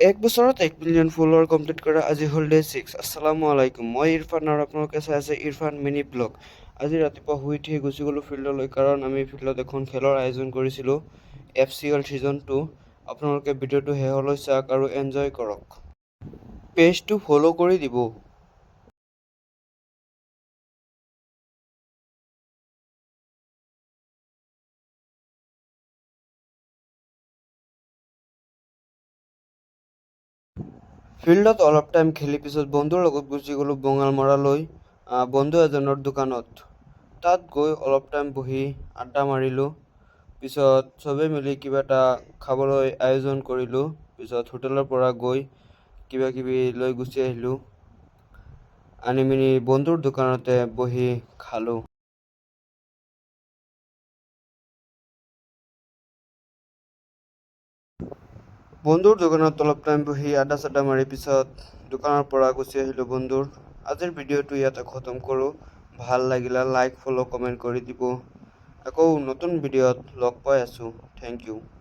এক বছৰত 1 million flower complete কৰা আজি হ'ল ডে 6। আসসালামু আলাইকুম, মই ইৰফান আৰু আপোনালোকে চাই আছে ইৰফান মিনি ব্লগ। আজি ৰাতিপুৱা শুই উঠি গুচি গ'লোঁ ফিল্ডলৈ, কাৰণ আমি ফিল্ডত এখন খেলৰ আয়োজন কৰিছিলোঁ, FCL ছিজন 2। আপোনালোকে ভিডিঅ'টো শেষলৈ চাওক আৰু এনজয় কৰক। পেজটো ফ'ল' কৰি দিব। ফিল্ডত অলপ টাইম খেলি পিছত বন্ধুৰ লগত গুচি গ'লোঁ বঙালমৰালৈ, বন্ধু এজনৰ দোকানত। তাত গৈ অলপ টাইম বহি আড্ডা মাৰিলোঁ। পিছত চবেই মিলি কিবা এটা খাবলৈ আয়োজন কৰিলোঁ। পিছত হোটেলৰ পৰা গৈ কিবা কিবি লৈ গুচি আহিলোঁ। আনি মেলি বন্ধুৰ দোকানতে বহি খালোঁ। বন্ধুৰ দোকানত অলপ টাইম বহি আড্ডা চাড্ডা মাৰি পিছত দোকানৰ পৰা গুচি আহিলোঁ বন্ধুৰ। আজিৰ ভিডিঅ'টো ইয়াতে খতম কৰোঁ। ভাল লাগিলে লাইক, ফ'ল', কমেণ্ট কৰি দিব। আকৌ নতুন ভিডিঅ'ত লগ পাই আছোঁ। Thank U.